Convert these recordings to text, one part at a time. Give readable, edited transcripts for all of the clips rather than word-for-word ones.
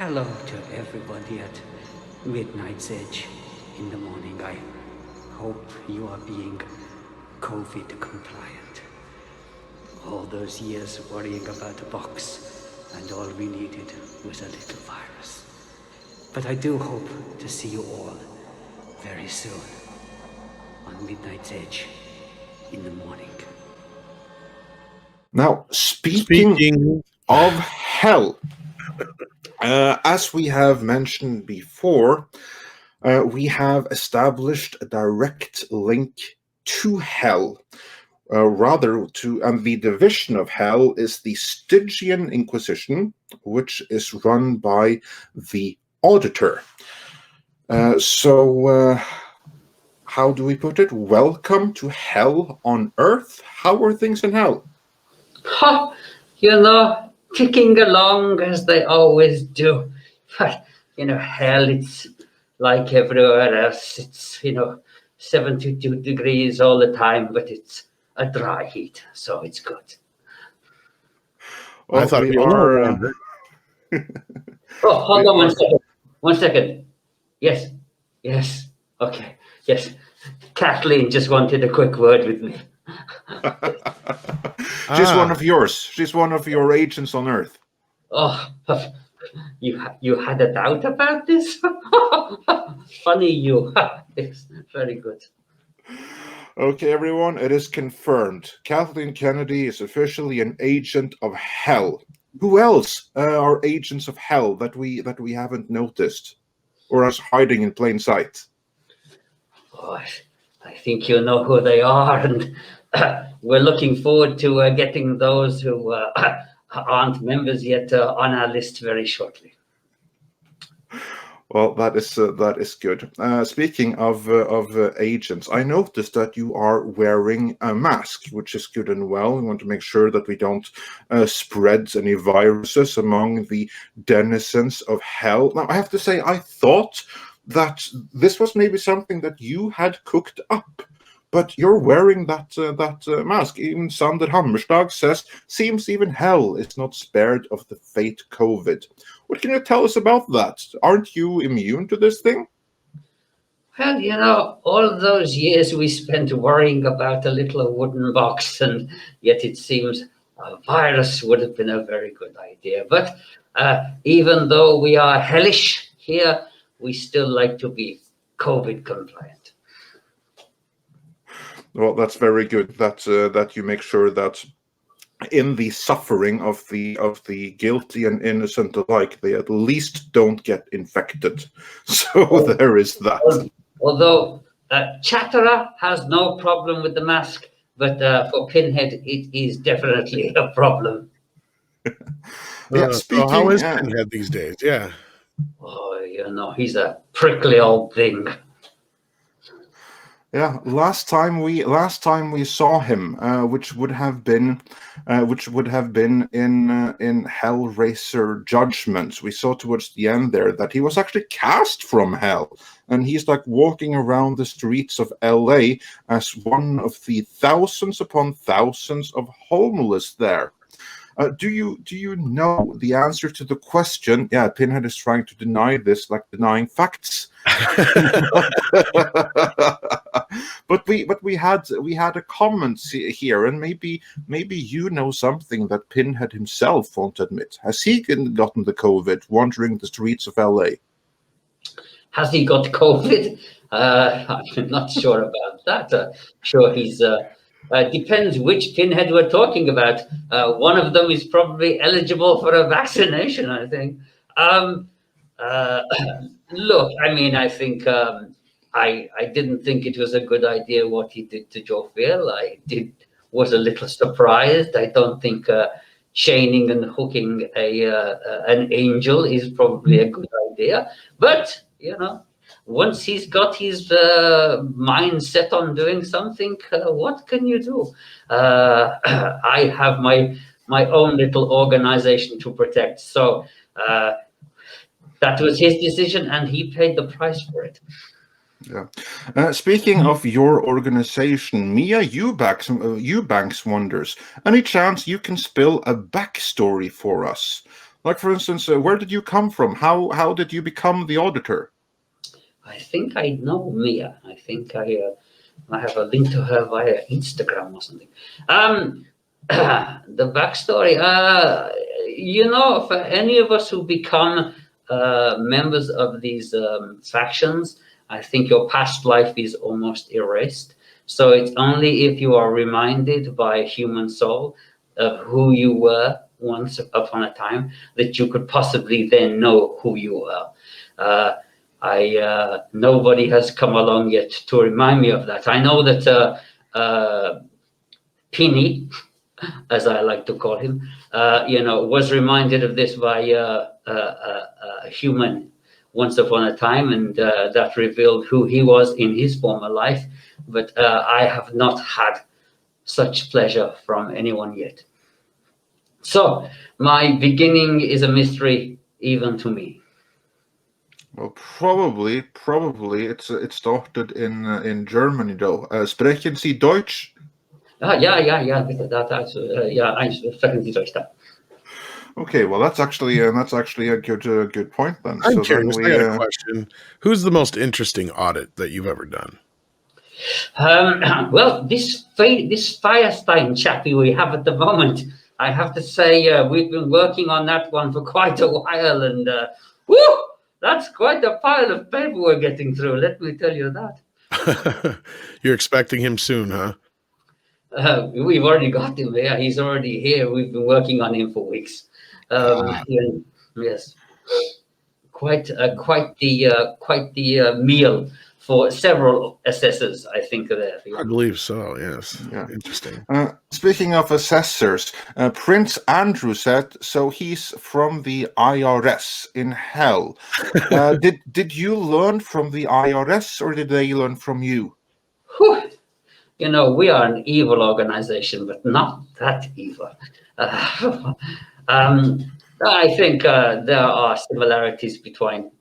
Hello to everybody at Midnight's Edge in the morning. I hope you are being COVID compliant. All those years worrying about a box, and all we needed was a little virus. But I do hope to see you all very soon on Midnight's Edge in the morning. Now, speaking of hell, as we have mentioned before, we have established a direct link to hell. And the division of hell is the Stygian Inquisition, which is run by the Auditor. So how do we put it? Welcome to hell on earth. How are things in hell? Ticking along as they always do. But, hell, it's like everywhere else. It's, 72 degrees all the time, but it's a dry heat, so it's good. Well, I thought we are... Oh, hold on 1 second. 1 second. Yes. Okay. Yes. Kathleen just wanted a quick word with me. She's one of yours. She's one of your agents on Earth. Oh, you had a doubt about this? Funny you. It's very good. Okay, everyone, it is confirmed. Kathleen Kennedy is officially an agent of hell. Who else are agents of hell that we haven't noticed, or is hiding in plain sight? Oh, I think you know who they are, and we're looking forward to getting those who aren't members yet on our list very shortly. Well, that is good. Speaking of agents, I noticed that you are wearing a mask, which is good and well. We want to make sure that we don't spread any viruses among the denizens of hell. Now, I have to say, I thought that this was maybe something that you had cooked up, but you're wearing that mask. Even Sander Hammerstag says, seems even hell is not spared of the fate COVID. What can you tell us about that? Aren't you immune to this thing? Well, all those years we spent worrying about a little wooden box, and yet it seems a virus would have been a very good idea. But even though we are hellish here, we still like to be COVID compliant. Well, that's very good. That you make sure that in the suffering of the guilty and innocent alike, they at least don't get infected. So there is that. Although Chatterer has no problem with the mask, but for Pinhead, it is definitely a problem. So how is Pinhead these days? Yeah. Oh, he's a prickly old thing. Yeah, last time we saw him, which would have been in Hellraiser Judgment. We saw towards the end there that he was actually cast from hell, and he's like walking around the streets of LA as one of the thousands upon thousands of homeless there. Do you know the answer to the question? Yeah, Pinhead is trying to deny this, like denying facts. But we had a comment here, and maybe you know something that Pinhead himself won't admit. Has he gotten the COVID wandering the streets of LA? Has he got COVID? I'm not sure about that. Sure, he's. Depends which Pinhead we're talking about. One of them is probably eligible for a vaccination, I think. Look, I think I didn't think it was a good idea what he did to Joe Phil. Was a little surprised. I don't think chaining and hooking an angel is probably a good idea. But once he's got his mind set on doing something, what can you do? I have my own little organization to protect. So that was his decision, and he paid the price for it. Yeah. Speaking of your organization, Mia Eubanks wonders, any chance you can spill a backstory for us? Like, for instance, where did you come from? How did you become the auditor? I think I know Mia. I think I have a link to her via Instagram or something. The backstory, for any of us who become members of these factions, I think your past life is almost erased. So it's only if you are reminded by a human soul of who you were once upon a time that you could possibly then know who you are. Nobody has come along yet to remind me of that. I know that Penny, as I like to call him, was reminded of this by a human once upon a time, and that revealed who he was in his former life. But I have not had such pleasure from anyone yet. So my beginning is a mystery even to me. Well, probably it started in Germany though. Sprechen Sie Deutsch? Ja, bitte, ich spreche Sie Deutsch da. Okay, well that's actually a good point then. I'm So curious. then I got a question. Who's the most interesting audit that you've ever done? Well, this Firestein chappie we have at the moment, I have to say, we've been working on that one for quite a while, and whoo, that's quite a pile of paper we're getting through. Let me tell you that. You're expecting him soon, huh? We've already got him there. He's already here. We've been working on him for weeks. Yes, quite the meal for several assessors, I think. There, I believe so. Yes. Yeah. Interesting. Speaking of assessors, Prince Andrew said so. He's from the IRS in hell. Did you learn from the IRS, or did they learn from you? Whew. We are an evil organization, but not that evil. I think there are similarities between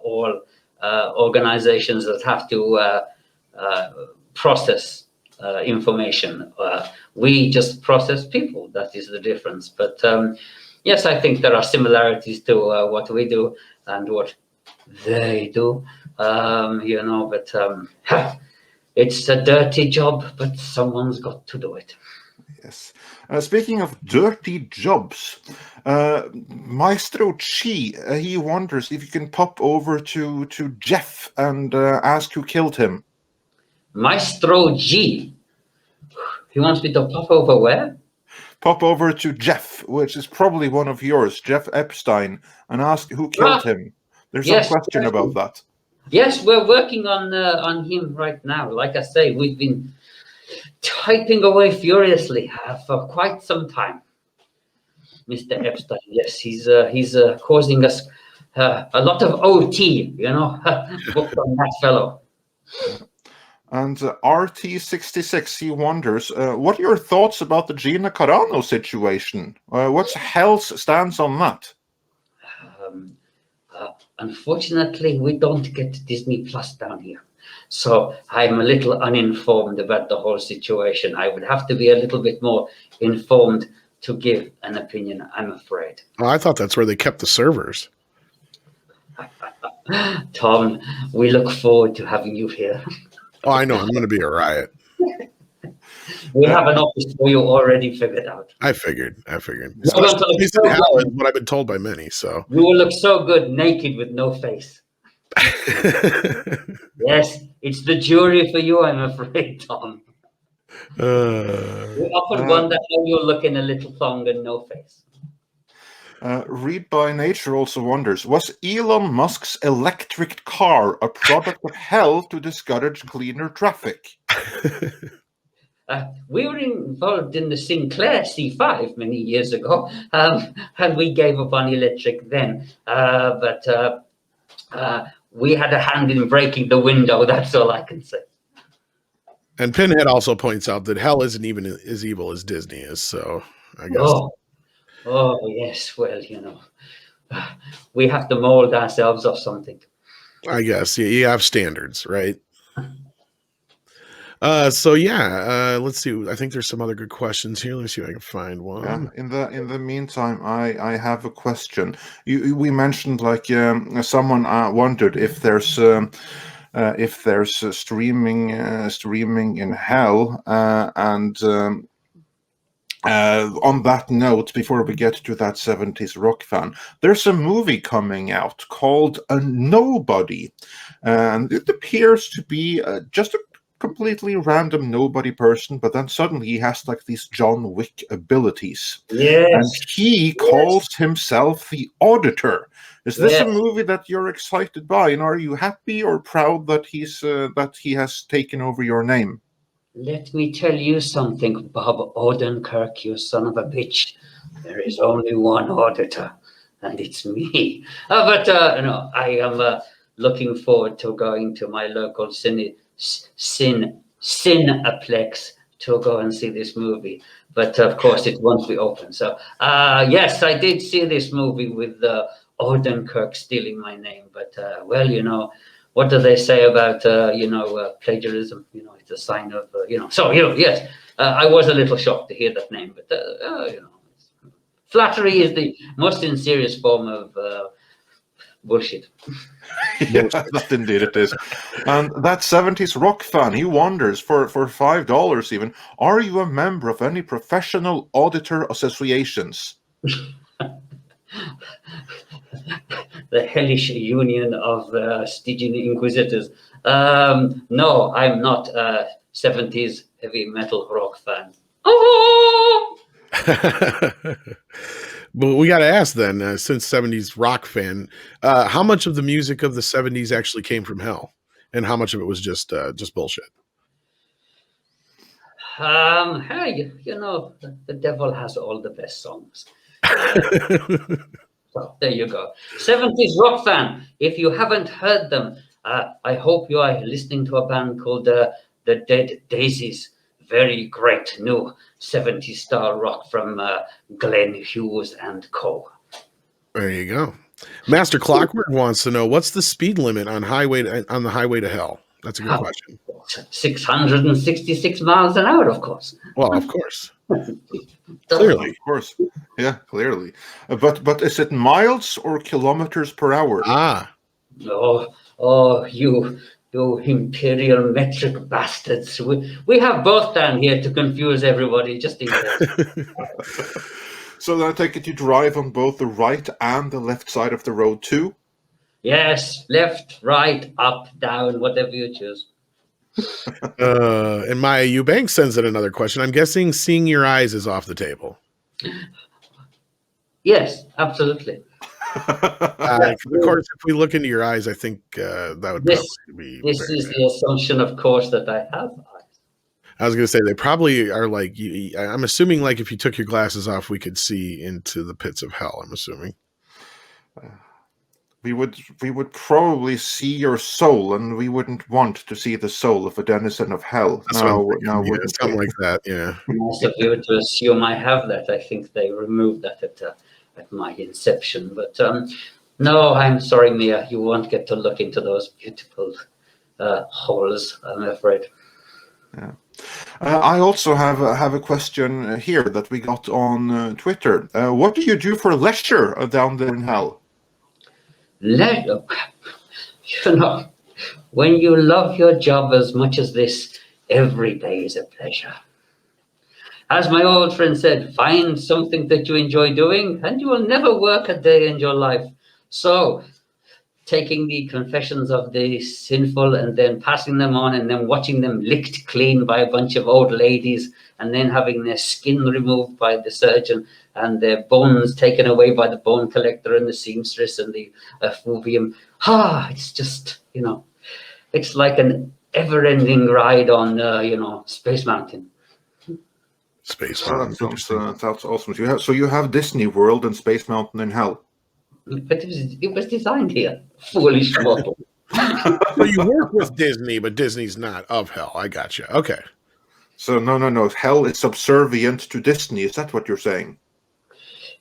all organizations that have to process information. We just process people. That is the difference. But yes, I think there are similarities to what we do and what they do. But it's a dirty job, but someone's got to do it. Yes. Speaking of dirty jobs, Maestro Chi, he wonders if you can pop over to Jeff and ask who killed him. Maestro G. He wants me to pop over where? Pop over to Jeff, which is probably one of yours, Jeff Epstein, and ask who killed him. There's some question about that. Yes, we're working on him right now. Like I say, we've been typing away furiously for quite some time. Mr. Epstein, yes, he's causing us a lot of OT, booked on that fellow. And RT66, he wonders, what are your thoughts about the Gina Carano situation? What's Hell's stance on that? Unfortunately, we don't get Disney Plus down here. So I'm a little uninformed about the whole situation. I would have to be a little bit more informed to give an opinion, I'm afraid. Oh, I thought that's where they kept the servers. Tom, we look forward to having you here. Oh, I know. I'm going to be a riot. We have an office for you already figured out. I figured. So Hell is what I've been told by many. So you will look so good naked with no face. Yes, it's the jury for you, I'm afraid, Tom. We often wonder how you look in a little thong and no face. Read by Nature also wonders, was Elon Musk's electric car a product of hell to discourage cleaner traffic? We were involved in the Sinclair C5 many years ago, and we gave up on electric then. But we had a hand in breaking the window, that's all I can say. And Pinhead also points out that hell isn't even as evil as Disney is, so I guess. Oh yes, well, we have to mold ourselves or something. I guess, yeah, you have standards, right? So yeah, let's see. I think there's some other good questions here. Let me see if I can find one. Yeah. In the meantime, I have a question. We mentioned like someone wondered if there's streaming in hell, and on that note, before we get to that 70s rock fan, there's a movie coming out called A Nobody, and it appears to be just a completely random nobody person, but then suddenly he has like these John Wick abilities, and Yes. he calls himself the Auditor. Is this a Yes. movie that you're excited by, and are you happy or proud that he has taken over your name? Let me tell you something, Bob Odenkirk, you son of a bitch. There is only one auditor, and it's me. But no, I am looking forward to going to my local Cineplex to go and see this movie. But of course, it won't be open. So yes, I did see this movie with Odenkirk stealing my name. But well, what do they say about plagiarism? It's a sign of So yes, I was a little shocked to hear that name, but flattery is the most sincerest form of bullshit. Yeah, that indeed it is. And that 70s rock fan, he wonders for $5 even, are you a member of any professional auditor associations? The hellish union of Stygian inquisitors. No, I'm not a 70s heavy metal rock fan. Oh! But we got to ask then, since 70s rock fan, how much of the music of the 70s actually came from hell, and how much of it was just bullshit? Hey, the devil has all the best songs. So there you go. 70s rock fan. If you haven't heard them, I hope you are listening to a band called the Dead Daisies. Very great new 70s style rock from Glenn Hughes and co. There you go. Master Clockwork wants to know, what's the speed limit on the highway to hell? That's a good question. 666 miles an hour, of course. Well, of course. Clearly. Of course. Yeah, clearly. But is it miles or kilometers per hour? Oh, you imperial metric bastards. We have both down here to confuse everybody, just in case. So then I take it you drive on both the right and the left side of the road too? Yes, left, right, up, down, whatever you choose. And Maya Eubank sends in another question. I'm guessing seeing your eyes is off the table. Yes, absolutely. Of course, if we look into your eyes, I think that would probably be. This is the assumption, of course, that I have eyes. I was going to say they probably are like. I'm assuming like if you took your glasses off, we could see into the pits of hell. I'm assuming. We would probably see your soul, and we wouldn't want to see the soul of a denizen of hell. Something like that. Yeah. Most of you to assume I have that. I think they removed that at my inception. But no, I'm sorry, Mia. You won't get to look into those beautiful holes, I'm afraid. Yeah. I also have a question here that we got on Twitter. What do you do for leisure down there in hell? When you love your job as much as this, every day is a pleasure. As my old friend said, find something that you enjoy doing and you will never work a day in your life. So taking the confessions of the sinful and then passing them on and then watching them licked clean by a bunch of old ladies and then having their skin removed by the surgeon and their bones taken away by the bone collector and the seamstress and the effluvium. It's just, it's like an ever-ending ride on, Space Mountain. Space Mountain. That's awesome. So you have Disney World and Space Mountain in hell. But it was designed here. Foolish mortal. So you work with Disney, but Disney's not of hell. I got you. Okay. So no. Hell is subservient to Disney. Is that what you're saying?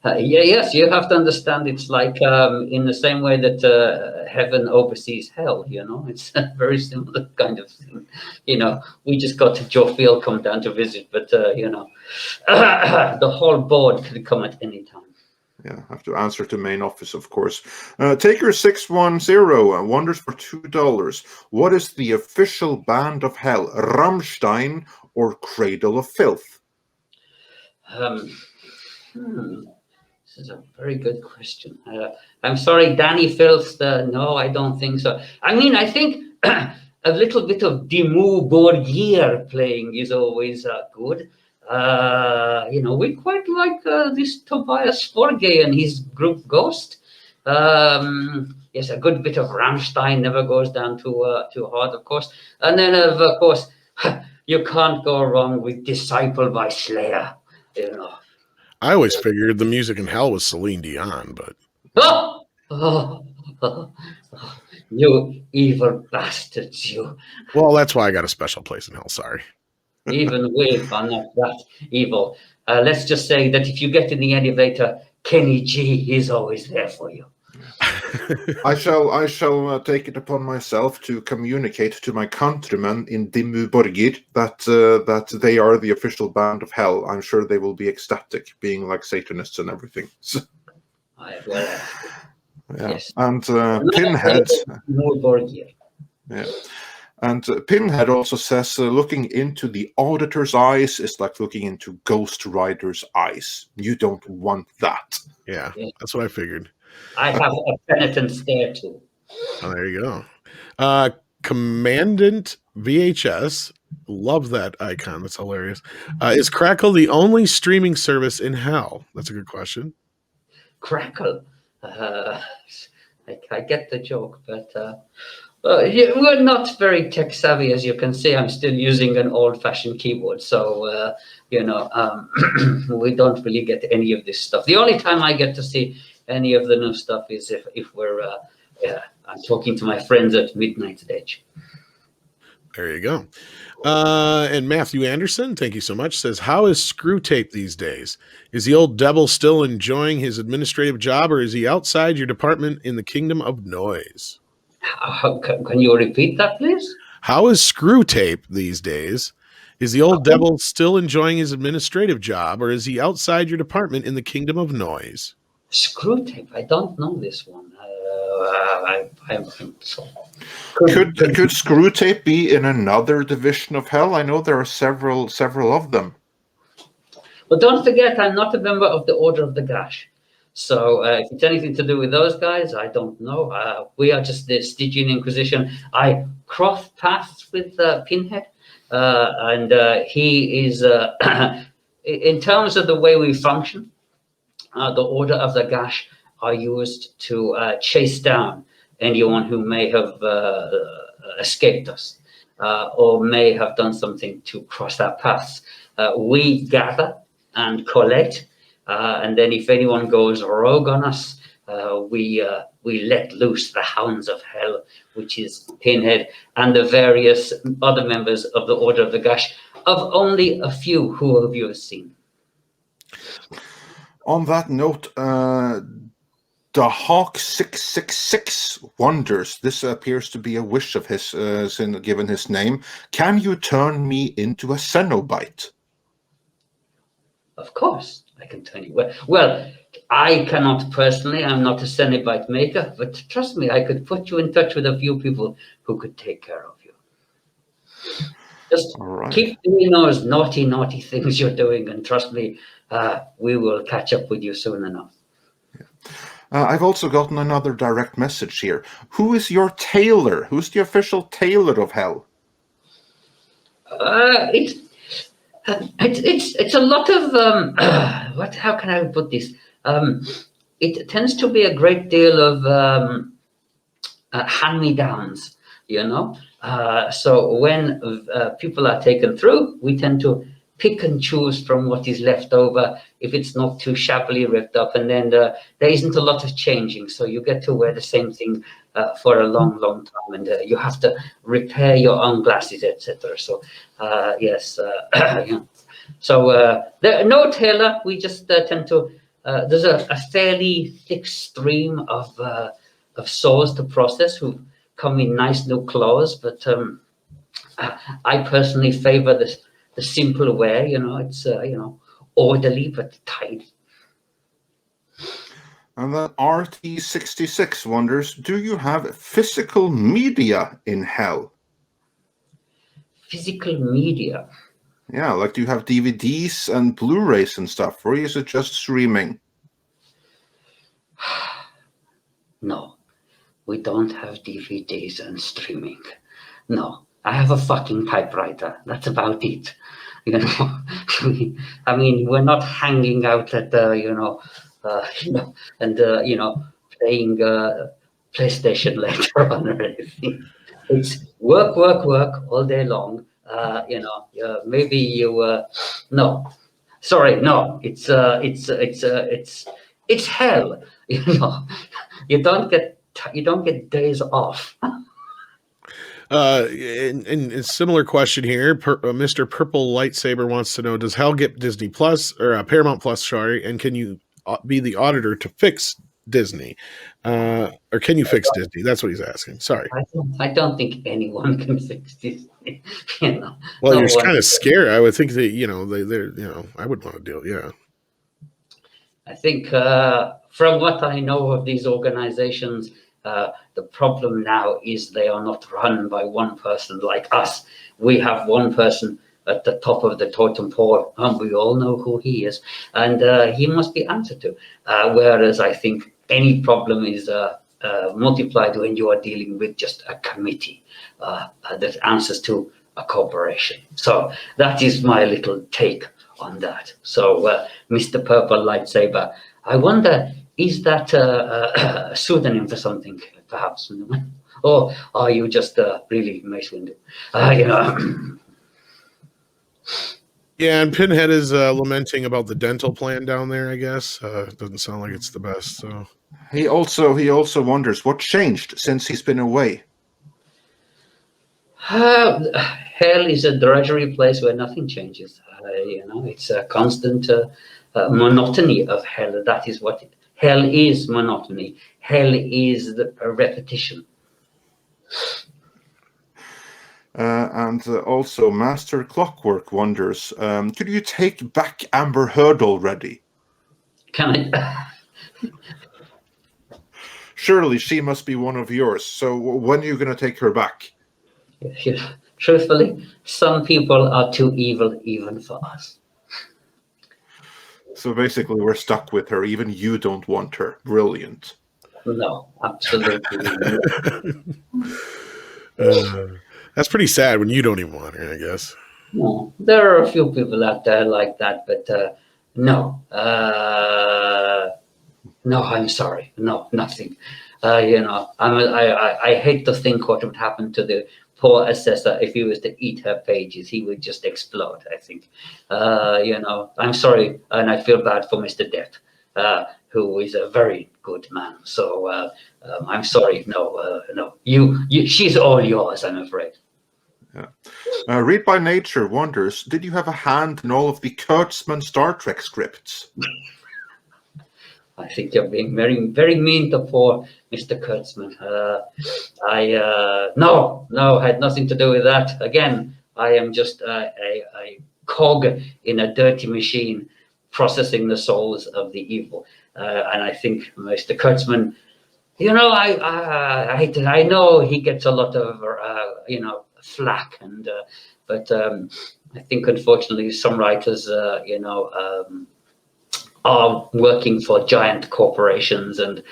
Yes, you have to understand. It's like in the same way that heaven oversees hell. It's a very similar kind of thing. We just got Joe Field come down to visit, but the whole board could come at any time. Yeah, have to answer to main office, of course. Taker 610 wonders for $2. What is the official band of hell? Rammstein or Cradle of Filth? This is a very good question. I'm sorry, Danny Filth. No, I don't think so. I mean, I think a little bit of Dimmu Borgir playing is always good. We quite like this Tobias Forge and his group Ghost. Yes, a good bit of Rammstein never goes down too hard, of course. And then, of course, you can't go wrong with Disciple by Slayer. I always figured the music in hell was Celine Dion, but Oh, you evil bastards, you. well, that's why I got a special place in hell. Sorry. Even we are not that evil. Let's just say that if you get in the elevator, Kenny G is always there for you. I shall take it upon myself to communicate to my countrymen in Dimmu Borgir that they are the official band of hell. I'm sure they will be ecstatic, being like Satanists and everything. So, Yeah. Yes. And Pinhead. Yeah. And Pinhead also says looking into the Auditor's eyes is like looking into Ghost Rider's eyes. You don't want that. Yeah, that's what I figured. I have a penitence there too. Oh, there you go. Commandant VHS, love that icon. That's hilarious. Is Crackle the only streaming service in hell? That's a good question. Crackle. I get the joke, but we're not very tech savvy, as you can see. I'm still using an old-fashioned keyboard, so we don't really get any of this stuff. The only time I get to see any of the new stuff is if we're I'm talking to my friends at Midnight's Edge. There you go. And Matthew Anderson, thank you so much, says, how is Screw Tape these days? Is the old devil still enjoying his administrative job, or is he outside your department in the kingdom of noise? Can you repeat that, please? How is Screw Tape these days? Is the old devil still enjoying his administrative job, or is he outside your department in the kingdom of noise? Screw Tape. I don't know this one. I'm so. Could Screw Tape be in another division of hell? I know there are several of them. But don't forget, I'm not a member of the Order of the Gash. So if it's anything to do with those guys, I don't know. We are just the Stygian Inquisition. I crossed paths with Pinhead, and he is, in terms of the way we function, the Order of the Gash are used to chase down anyone who may have escaped us or may have done something to cross our paths. We gather and collect, and then if anyone goes rogue on us, we let loose the hounds of hell, which is Pinhead and the various other members of the Order of the Gash, of only a few who have you seen. On that note, the Hawk 666 wonders. This appears to be a wish of his, given his name. Can you turn me into a Cenobite? Of course, I can turn you. Well, I cannot personally. I'm not a Cenobite maker, but trust me, I could put you in touch with a few people who could take care of you. Just keep doing those naughty things you're doing, and trust me, we will catch up with you soon enough. I've also gotten another direct message here. Who is your tailor? Who's the official tailor of hell? It's a lot of how can I put this? It tends to be a great deal of hand-me-downs, so when people are taken through, we tend to pick and choose from what is left over if it's not too shabbily ripped up, and then there isn't a lot of changing, so you get to wear the same thing for a long time, and you have to repair your own glasses, etc. So yes, so no tailor. We just tend to there's a fairly thick stream of souls to process who come in nice new clothes, but I personally favor the simple wear. It's orderly but tidy. And then RT66 wonders, do you have physical media in hell? Physical media. Yeah, like do you have DVDs and Blu-rays and stuff, or is it just streaming? No, we don't have DVDs and streaming. No, I have a fucking typewriter. That's about it. I mean, we're not hanging out at and playing PlayStation later on or anything. It's work all day long. Maybe you no, sorry, no. It's hell. You don't get days off. And a similar question here. Mr. Purple Lightsaber wants to know: does Hell get Disney Plus or Paramount Plus? Sorry, and can you be the auditor to fix Disney, or can you fix Disney? That's what he's asking. Sorry, I don't think anyone can fix Disney. Well, you're kind of scared. I would think that I would want to deal. Yeah. I think from what I know of these organizations, the problem now is they are not run by one person like us. We have one person at the top of the totem pole, and we all know who he is, and he must be answered to. Whereas I think any problem is multiplied when you are dealing with just a committee that answers to a corporation. So that is my little take on that. So Mr. Purple Lightsaber, I wonder, is that a pseudonym for something, perhaps? Or are you just really Mace Windu? Yeah, and Pinhead is lamenting about the dental plan down there, I guess. Doesn't sound like it's the best. So He also wonders what changed since he's been away. Hell is a drudgery place where nothing changes. It's a constant monotony of hell. That is what hell is, monotony. Hell is a repetition. And also Master Clockwork wonders, could you take back Amber Heard already? Can I? Surely she must be one of yours. So when are you going to take her back? Truthfully, some people are too evil even for us. So basically we're stuck with her. Even you don't want her. Brilliant. No, absolutely not. That's pretty sad when you don't even want her, I guess. No, there are a few people out there like that, but no. No, I'm sorry. No, nothing. I hate to think what would happen to the poor assessor if he was to eat her pages. He would just explode, I think. I'm sorry, and I feel bad for Mr. Depp, who is a very good man. So I'm sorry. No, she's all yours, I'm afraid. Yeah. Read by Nature wonders, did you have a hand in all of the Kurtzman Star Trek scripts? I think you're being very, very mean to poor Mr. Kurtzman. No, had nothing to do with that. Again, I am just a cog in a dirty machine processing the souls of the evil. And I think Mr. Kurtzman, I know he gets a lot of, flack, but I think unfortunately some writers, are working for giant corporations and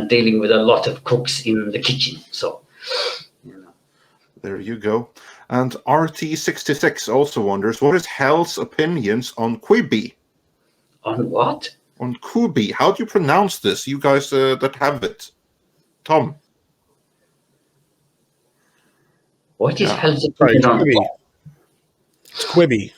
dealing with a lot of cooks in the kitchen. So, There you go. And RT66 also wonders, what is Hell's opinions on Quibi? On what? On Quibi. How do you pronounce this? You guys that have it. Tom. What is Hell's opinion on Quibi. what? It's Quibi.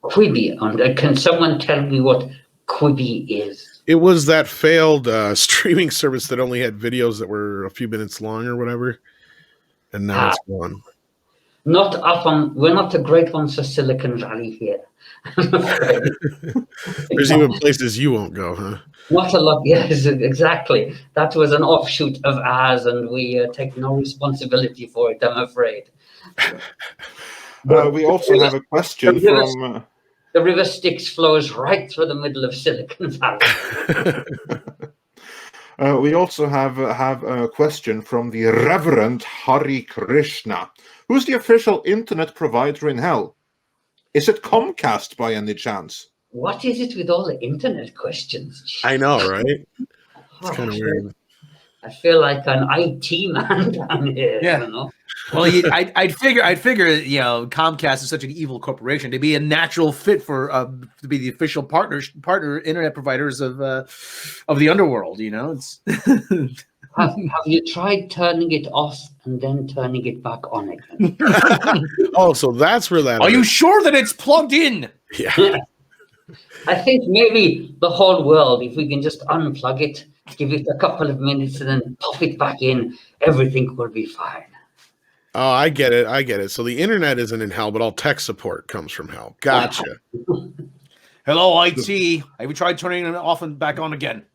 Quibi. Can someone tell me what Quibi is? It was that failed streaming service that only had videos that were a few minutes long or whatever, and now it's gone. Not up on. We're not the great ones for Silicon Valley here. I'm afraid. There's even places you won't go, huh? Not a lot. Yes, exactly. That was an offshoot of ours, and we take no responsibility for it, I'm afraid. We also have a question from. The river Styx flows right through the middle of Silicon Valley. We also have a question from the Reverend Hari Krishna. Who's the official internet provider in hell? Is it Comcast by any chance? What is it with all the internet questions? I know, right? It's Oh, kind of weird. I feel like an IT man down here. Yeah. You know? Well, I'd figure, Comcast is such an evil corporation to be a natural fit for to be the official partner internet providers of the underworld. It's Have you tried turning it off and then turning it back on again? Oh, so that's where that Are is. you sure that it's plugged in? Yeah. I think maybe the whole world, if we can just unplug it, give it a couple of minutes, and then pop it back in, everything will be fine. Oh, I get it. So the internet isn't in hell, but all tech support comes from hell. Gotcha. Hello, IT. Have you tried turning it off and back on again?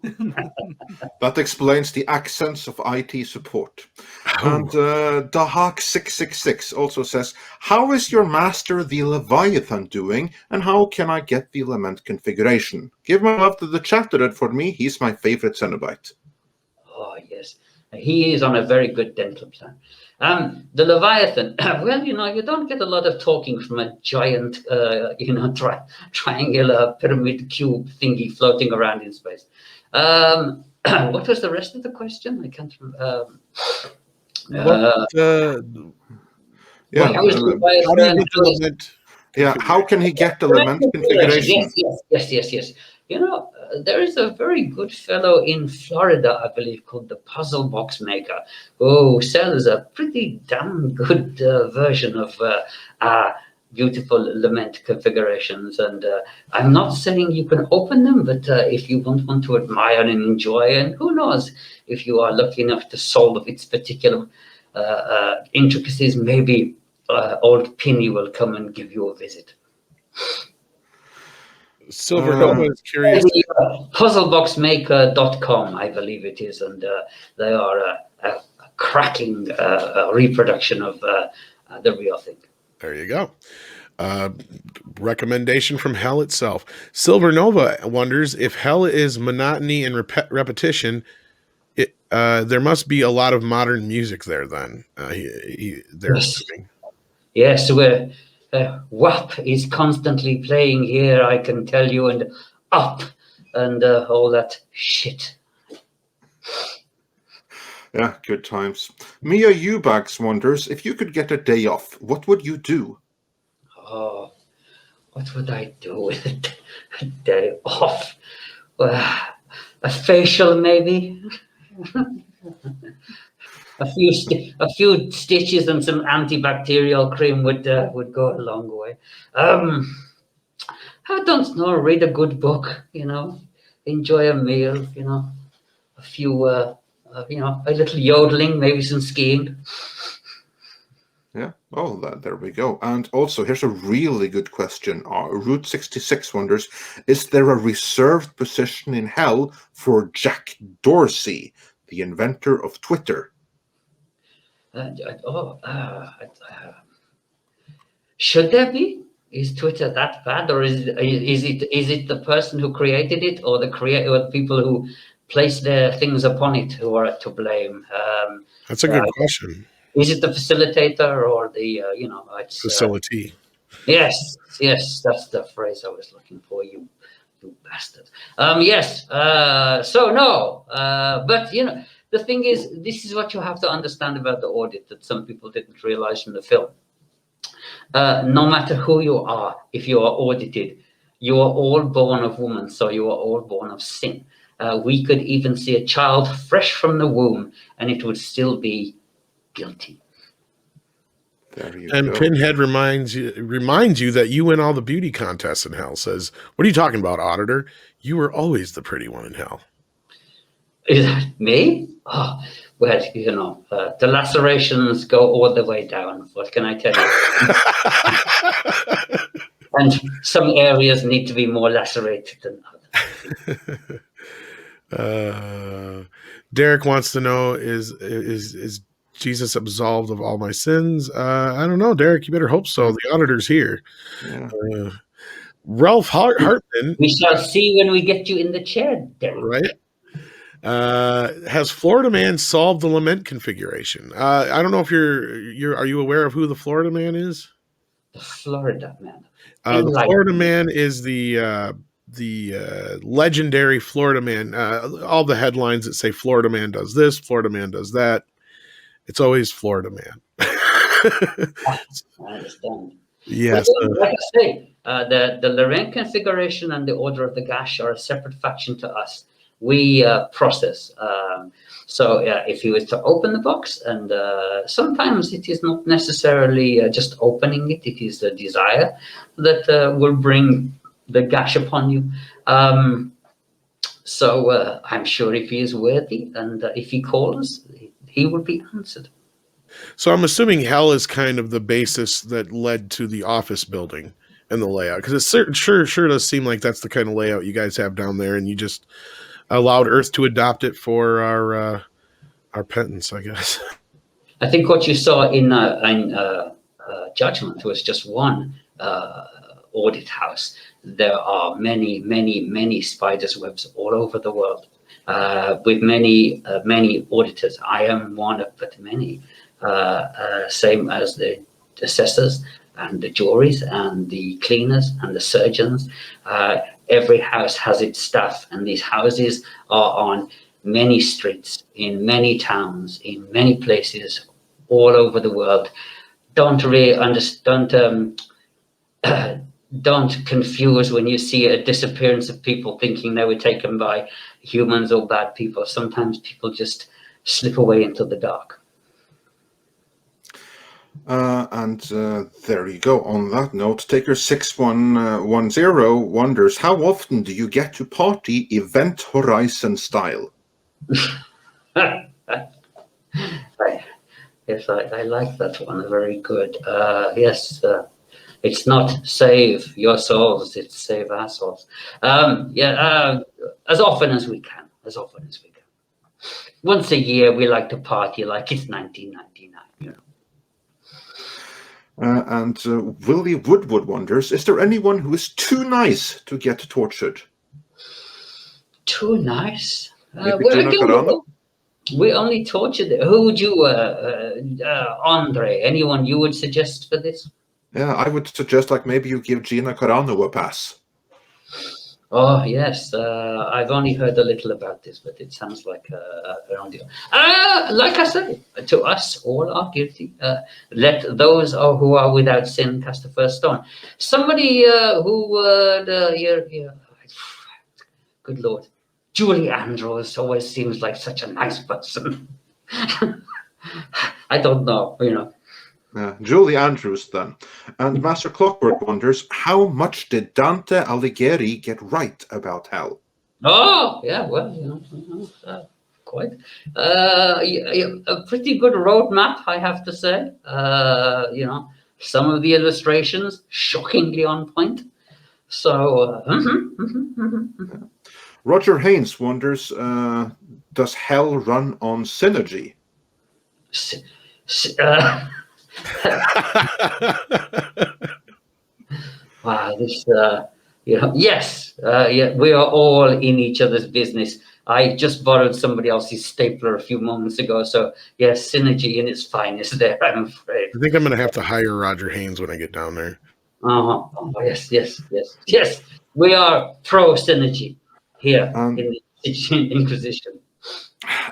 That explains the accents of IT support. And Dahak666 also says, how is your master the Leviathan doing, and how can I get the element configuration? Give my love to the chat that for me. He's my favorite Cenobite. Oh, yes. He is on a very good dental plan. The Leviathan, well, you don't get a lot of talking from a giant, triangular pyramid cube thingy floating around in space. What was the rest of the question? I can't remember. How can he get the element configuration? Yes. There is a very good fellow in Florida, I believe, called the Puzzle Box Maker, who sells a pretty damn good version of beautiful lament configurations. And I'm not saying you can open them, but if you want to admire and enjoy, and who knows, if you are lucky enough to solve its particular intricacies, maybe old Penny will come and give you a visit. Silver Nova is curious. Puzzleboxmaker.com, I believe it is, and they are a cracking reproduction of the real thing. There you go. Recommendation from hell itself. Silver Nova wonders if hell is monotony and repetition. There must be a lot of modern music there. Then Yes, where WAP is constantly playing here, I can tell you, and up and all that shit. Yeah, good times. Mia Eubanks wonders, if you could get a day off, what would you do? Oh, what would I do with a day off? Well, a facial, maybe. A few stitches and some antibacterial cream would go a long way. I don't know. Read a good book, enjoy a meal, a few, a little yodeling, maybe some skiing. Yeah. Oh, there we go. And also, here's a really good question. Route 66 wonders, is there a reserved position in hell for Jack Dorsey, the inventor of Twitter? Should there be? Is Twitter that bad, or is it the person who created it, or the people who place their things upon it who are to blame? That's a good question. Is it the facilitator or the facility? Yes, that's the phrase I was looking for. You bastard. Yes. So no. But the thing is, this is what you have to understand about the audit that some people didn't realize from the film. No matter who you are, if you are audited, you are all born of woman, so you are all born of sin. We could even see a child fresh from the womb, and it would still be guilty. And Pinhead reminds you that you win all the beauty contests in hell. Says, what are you talking about, Auditor? You were always the pretty one in hell. Is that me? Oh, well, you know, the lacerations go all the way down. What can I tell you? And some areas need to be more lacerated than others. Derek wants to know, is Jesus absolved of all my sins? I don't know, Derek. You better hope so. The auditor's here. Yeah. Ralph Hartman. We shall see when we get you in the chair, Derek. Right. Has Florida Man solved the lament configuration? I don't know if are you aware of who the Florida Man is? The Florida Man. The Florida Man is the legendary Florida Man. All the headlines that say Florida Man does this, Florida Man does that. It's always Florida Man. I understand. Yes. Like I say, the Lorraine configuration and the Order of the Gash are a separate faction to us. We process. So if you was to open the box, and sometimes it is not necessarily just opening it, it is the desire that will bring the gash upon you. So I'm sure if he is worthy and if he calls, he will be answered. So I'm assuming hell is kind of the basis that led to the office building and the layout, because it sure does seem like that's the kind of layout you guys have down there, and you just allowed Earth to adopt it for our penance, I guess. I think what you saw in Judgment was just one audit house. There are many spiders' webs all over the world, with many auditors. I am one of but many. Same as the assessors and the juries and the cleaners and the surgeons. Every house has its staff, and these houses are on many streets, in many towns, in many places all over the world. Don't really understand. Don't confuse when you see a disappearance of people thinking they were taken by humans or bad people. Sometimes people just slip away into the dark. And there you go. On that note, Taker 6110 wonders, how often do you get to party Event Horizon style? Yes, I like that one. Very good. Yes, it's not save your souls, it's save our souls. As often as we can. As often as we can. Once a year, we like to party like it's 1999. You know. And Willie Woodwood wonders, is there anyone who is too nice to get tortured? Too nice? We only tortured. Who would you, Andre? Anyone you would suggest for this? Yeah, I would suggest like maybe you give Gina Carano a pass. Oh yes, I've only heard a little about this, but it sounds like around the. Like I say, to us all are guilty. Let those who are without sin cast the first stone. Somebody who would, good Lord, Julie Andrews always seems like such a nice person. I don't know, you know. Julie Andrews then. And Master Clockwork wonders, how much did Dante Alighieri get right about hell? Oh, yeah, well, you know, quite. A pretty good roadmap, I have to say. You know, some of the illustrations shockingly on point. So, Roger Haynes wonders, does hell run on synergy? Wow, this, you know, yes, yeah, we are all in each other's business. I just borrowed somebody else's stapler a few moments ago, so yes, synergy in its finest there, I'm afraid. I think I'm going to have to hire Roger Haynes when I get down there. Oh, yes. We are pro synergy here in the Inquisition.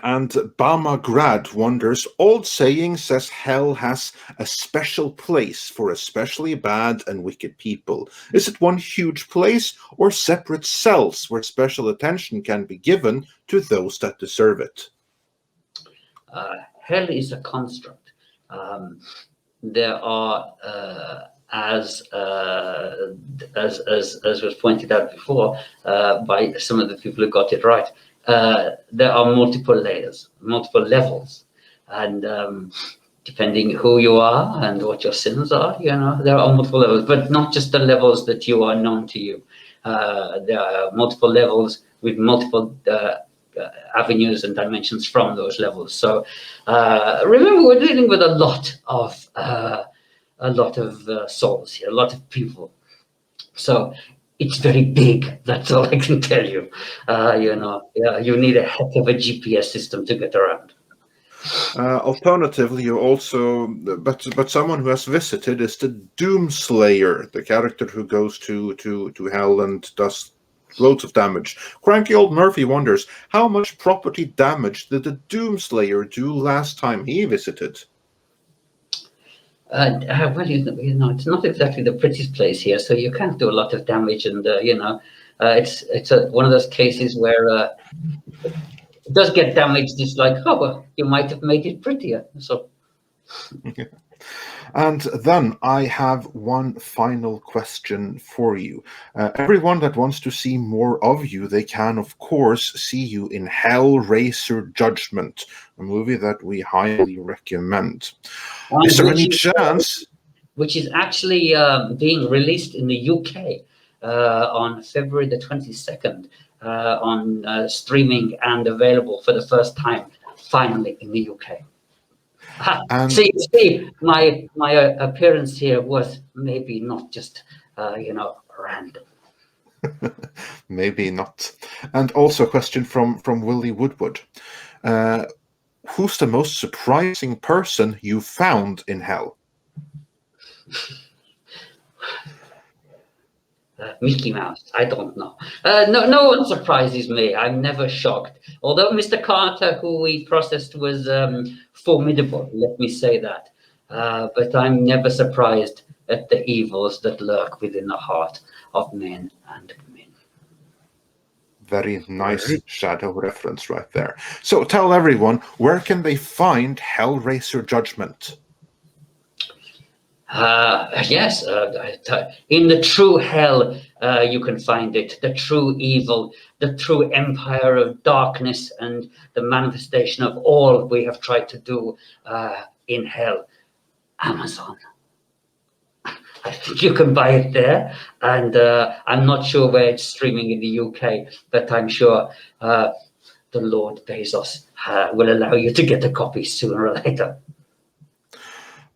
And Bama Grad wonders, old saying says hell has a special place for especially bad and wicked people. Is it one huge place or separate cells where special attention can be given to those that deserve it? Hell is a construct. There are, as was pointed out before by some of the people who got it right, there are multiple layers, multiple levels, and depending who you are and what your sins are, there are multiple levels, but not just the levels that you are known to you. There are multiple levels with multiple avenues and dimensions from those levels. So remember, we're dealing with a lot of souls here, a lot of people. So it's very big. That's all I can tell you. You need a heck of a GPS system to get around. Alternatively, you also, but someone who has visited is the Doomslayer, the character who goes to hell and does loads of damage. Cranky old Murphy wonders, how much property damage did the Doomslayer do last time he visited? Well, it's not exactly the prettiest place here, so you can't do a lot of damage, and it's one of those cases where it does get damaged. It's like, oh, well, you might have made it prettier. So. And then I have one final question for you. Everyone that wants to see more of you, they can, of course, see you in Hellraiser Judgment, a movie that we highly recommend. Is there any chance? Which is actually being released in the UK on February the 22nd on streaming and available for the first time, finally, in the UK. See, my appearance here was maybe not just, random. Maybe not. And also a question from Willie Woodward. Who's the most surprising person you found in hell? Mickey Mouse, I don't know. No one surprises me. I'm never shocked. Although Mr. Carter, who we processed, was formidable, let me say that. But I'm never surprised at the evils that lurk within the heart of men and women. Very nice shadow reference right there. So tell everyone, where can they find Hellraiser Judgment? Yes, in the true hell, you can find it, the true evil, the true empire of darkness, and the manifestation of all we have tried to do in hell. Amazon. I think you can buy it there, and I'm not sure where it's streaming in the UK, but I'm sure the Lord Bezos will allow you to get a copy sooner or later.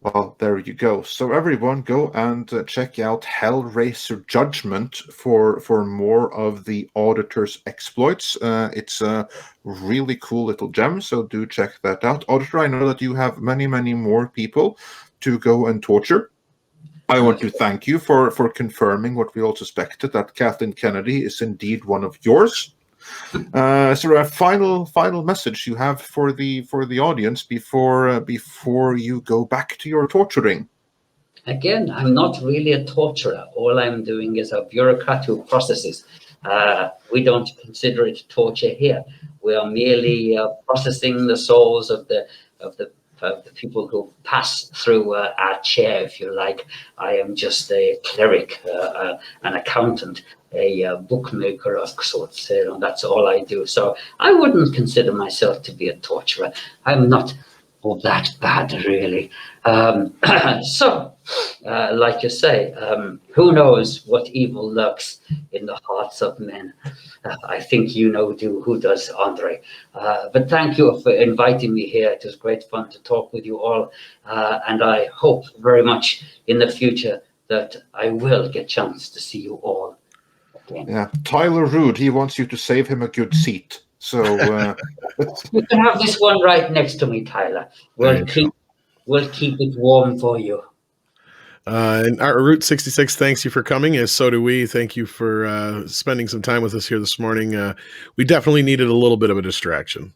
Well, there you go. So everyone, go and check out Hellraiser Judgment for more of the Auditor's exploits. It's a really cool little gem, so do check that out. Auditor, I know that you have many, many more people to go and torture. I want to thank you for confirming what we all suspected, that Kathleen Kennedy is indeed one of yours. Is there a final message you have for the audience before you go back to your torturing? Again, I'm not really a torturer. All I'm doing is a bureaucrat who processes. We don't consider it torture here. We are merely processing the souls of the people who pass through our chair, if you like. I am just a cleric, an accountant, a bookmaker of sorts. That's all I do. So I wouldn't consider myself to be a torturer. I'm not all that bad, really. So, like you say, who knows what evil lurks in the hearts of men? I think you know who does, Andre. But thank you for inviting me here. It was great fun to talk with you all. And I hope very much in the future that I will get a chance to see you all again. Yeah, Tyler Rude, he wants you to save him a good seat. So you can have this one right next to me, Tyler. We'll keep it warm for you. And our Route 66 thanks you for coming, as so do we. Thank you for spending some time with us here this morning. We definitely needed a little bit of a distraction.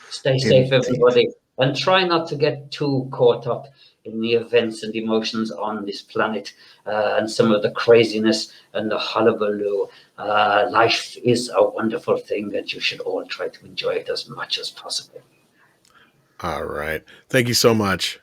Stay safe, everybody, and try not to get too caught up in the events and emotions on this planet and some of the craziness and the hullabaloo. Life is a wonderful thing, and you should all try to enjoy it as much as possible. All right. Thank you so much.